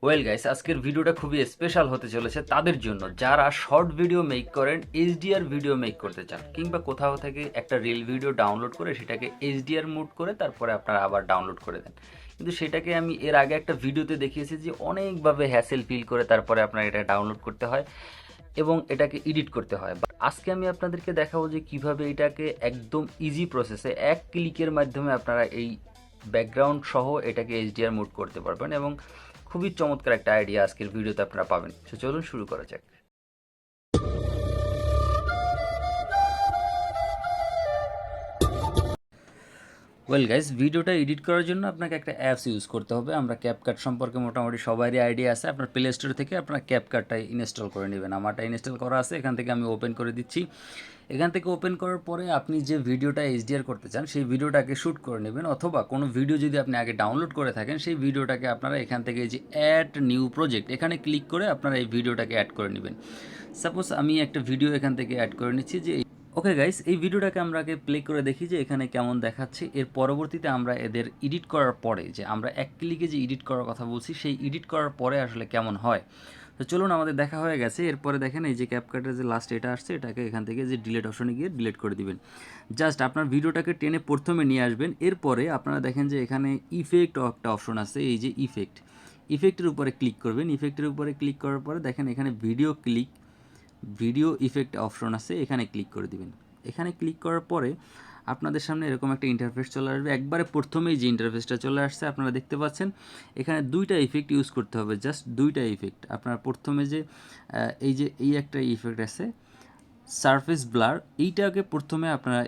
Well guys, আজকের ভিডিওটা খুবই স্পেশাল হতে চলেছে তাদের জন্য যারা শর্ট ভিডিও মেক করেন, এইচডিআর ভিডিও মেক করতে চান, কিংবা কোথাও থেকে একটা রিল ভিডিও ডাউনলোড করে সেটাকে এইচডিআর মুড করে তারপরে আপনারা আবার ডাউনলোড করে দেন। কিন্তু সেটাকে আমি এর আগে একটা ভিডিওতে দেখিয়েছি যে অনেকভাবে হ্যাসেল ফিল করে তারপরে আপনার এটা ডাউনলোড করতে হয় এবং এটাকে এডিট করতে হয়। বাট আজকে আমি আপনাদেরকে দেখাবো যে কিভাবে এটাকে একদম ইজি প্রসেসে এক ক্লিকের মাধ্যমে আপনারা এই ব্যাকগ্রাউন্ড সহ এটাকে এইচডিআর মুড করতে পারবেন এবং খুবই চমৎকার একটা আইডিয়া আজকের ভিডিওতে আপনারা পাবেন। তো চলুন শুরু করা যাক। ওয়েল গাইস, ভিডিওটা এডিট করার জন্য আপনাকে একটা অ্যাপস ইউজ করতে হবে। আমরা ক্যাপকাট সম্পর্কে মোটামুটি সবারই আইডিয়া আছে। আপনার প্লে স্টোর থেকে আপনার ক্যাপকাটটা ইনস্টল করে নেবেন। আমারটা ইনস্টল করা আছে, এখান থেকে আমি ওপেন করে দিচ্ছি। এখান থেকে ওপেন করার পরে আপনি যে ভিডিওটা এইচডিআর করতে চান সেই ভিডিওটাকে শ্যুট করে নেবেন, অথবা কোনো ভিডিও যদি আপনি আগে ডাউনলোড করে থাকেন সেই ভিডিওটাকে আপনারা এখান থেকে যে অ্যাড নিউ প্রজেক্ট এখানে ক্লিক করে আপনারা এই ভিডিওটাকে অ্যাড করে নেবেন। সাপোজ আমি একটা ভিডিও এখান থেকে অ্যাড করে নিচ্ছি। যে ওকে গাইস, এই ভিডিওটাকে আমরা আগে প্লে করে দেখি যে এখানে কেমন দেখাচ্ছে। এর পরবর্তীতে আমরা এদের এডিট করার পরে, যে আমরা এক ক্লিকে যে এডিট করার কথা বলছি সেই এডিট করার পরে আসলে কেমন হয়। তো চলুন, আমাদের দেখা হয়ে গেছে। এরপরে দেখেন এই যে ক্যাপকাটের যে লাস্ট এটা আসছে, এটাকে এখান থেকে যে ডিলিট অপশনে গিয়ে ডিলিট করে দিবেন। জাস্ট আপনার ভিডিওটাকে টেনে প্রথমে নিয়ে আসবেন। এরপরে আপনারা দেখেন যে এখানে ইফেক্ট একটা অপশন আছে, এই যে ইফেক্টের উপরে ক্লিক করবেন। ইফেক্টের উপরে ক্লিক করার পরে দেখেন এখানে ভিডিও ইফেক্ট অপশন আছে, এখানে ক্লিক করে দিবেন। এখানে ক্লিক করার পরে আপনাদের সামনে এরকম একটা ইন্টারফেস চলে আসবে। একবারে প্রথমেই যে ইন্টারফেসটা চলে আসছে আপনারা দেখতে পাচ্ছেন, এখানে দুইটা ইফেক্ট ইউজ করতে হবে, জাস্ট দুইটা ইফেক্ট। আপনার প্রথমে যে এই একটা ইফেক্ট আছে সারফেস ব্লার, এইটাকে প্রথমে আপনারা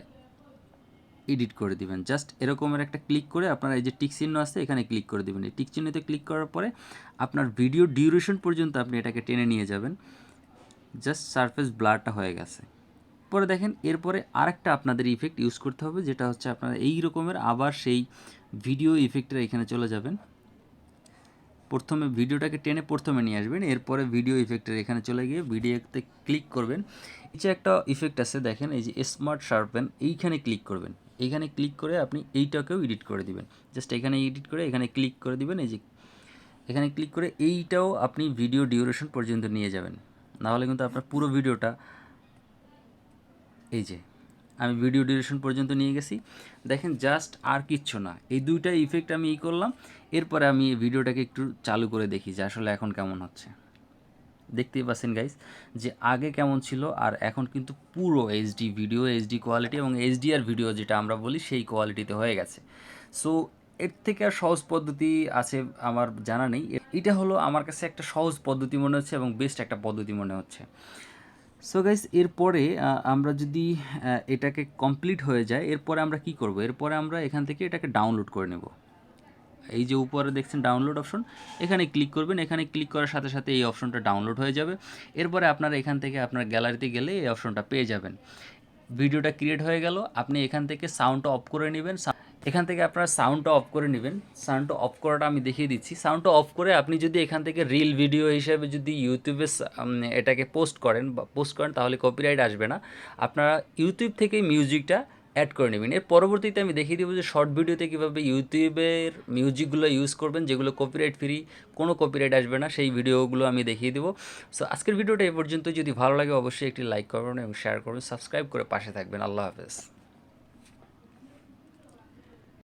এডিট করে দিবেন। জাস্ট এরকমের একটা ক্লিক করে আপনারা এই যে টিক চিহ্ন আছে এখানে ক্লিক করে দিবেন। এই টিক চিহ্নতে ক্লিক করার পরে আপনার ভিডিও ডিউরেশন পর্যন্ত আপনি এটাকে টেনে নিয়ে যাবেন। জাস্ট সারফেস ব্লারটা হয়ে গেছে। পরে দেখেন এরপরে আরেকটা আপনাদের ইফেক্ট ইউজ করতে হবে, যেটা হচ্ছে আপনারা এই রকমের আবার সেই ভিডিও ইফেক্টের এখানে চলে যাবেন। প্রথমে ভিডিওটাকে টেনে প্রথমে নিয়ে আসবেন, এরপরে ভিডিও ইফেক্টের এখানে চলে গিয়ে ভিডিওতে ক্লিক করবেন। এই যে একটা ইফেক্ট আছে দেখেন, এই যে স্মার্ট শার্পেন, এইখানে ক্লিক করবেন। এইখানে ক্লিক করে আপনি এইটাকেও এডিট করে দিবেন। জাস্ট এখানে এডিট করে এখানে ক্লিক করে দিবেন। এই যে এখানে ক্লিক করে এইটাও আপনি ভিডিও ডিউরেশন পর্যন্ত নিয়ে যাবেন, নাহলে কিন্তু আপনার পুরো ভিডিওটা, এই যে আমি ভিডিও ডিউরেশন পর্যন্ত নিয়ে গেছি। দেখেন জাস্ট আর কিচ্ছু না, এই দুইটা ইফেক্ট আমি করলাম। এরপরে আমি এই ভিডিওটাকে একটু চালু করে দেখি যে আসলে এখন কেমন হচ্ছে। দেখতেই পাচ্ছেন গাইস যে আগে কেমন ছিল আর এখন কিন্তু পুরো এইচডি ভিডিও, এইচডি কোয়ালিটি এবং এইচডিআর ভিডিও যেটা আমরা বলি সেই কোয়ালিটিতে হয়ে গেছে। সো এর থেকে আর সহজ পদ্ধতি আছে আমার জানা নেই। এটা হলো আমার কাছে একটা সহজ পদ্ধতি মনে হচ্ছে এবং বেস্ট একটা পদ্ধতি মনে হচ্ছে। সো গাইস, এরপরে আমরা যদি এটাকে কমপ্লিট হয়ে যায়, এরপরে আমরা কি করব? এরপরে আমরা এখান থেকে এটাকে ডাউনলোড করে নেব। এই যে উপরে দেখছেন ডাউনলোড অপশন, এখানে ক্লিক করবেন। এখানে ক্লিক করার সাথে সাথে এই অপশনটা ডাউনলোড হয়ে যাবে। এরপরে আপনারা এখান থেকে আপনার গ্যালারিতে গেলে এই অপশনটা পেয়ে যাবেন। ভিডিওটা ক্রিয়েট হয়ে গেল। আপনি এখান থেকে সাউন্ডটা অফ করে নেবেন। এখান থেকে আপনারা সাউন্ডটা অফ করে নেবেন। সাউন্ডটা অফ করাটা আমি দেখিয়ে দিচ্ছি। সাউন্ডটা অফ করে আপনি যদি এখান থেকে রিল ভিডিও হিসেবে যদি ইউটিউবে এটাকে পোস্ট করেন তাহলে কপিরাইট আসবে না। আপনারা ইউটিউব থেকেই মিউজিকটা অ্যাড করে নেবেন। এর পরবর্তীতে আমি দেখিয়ে দেবো যে শর্ট ভিডিওতে কীভাবে ইউটিউবের মিউজিকগুলো ইউজ করবেন, যেগুলো কপিরাইট ফ্রি, কোনো কপিরাইট আসবে না, সেই ভিডিওগুলো আমি দেখিয়ে দেবো। সো আজকের ভিডিওটা এই পর্যন্ত। যদি ভালো লাগে অবশ্যই একটি লাইক করবেন এবং শেয়ার করবেন, সাবস্ক্রাইব করে পাশে থাকবেন। আল্লাহ হাফেজ।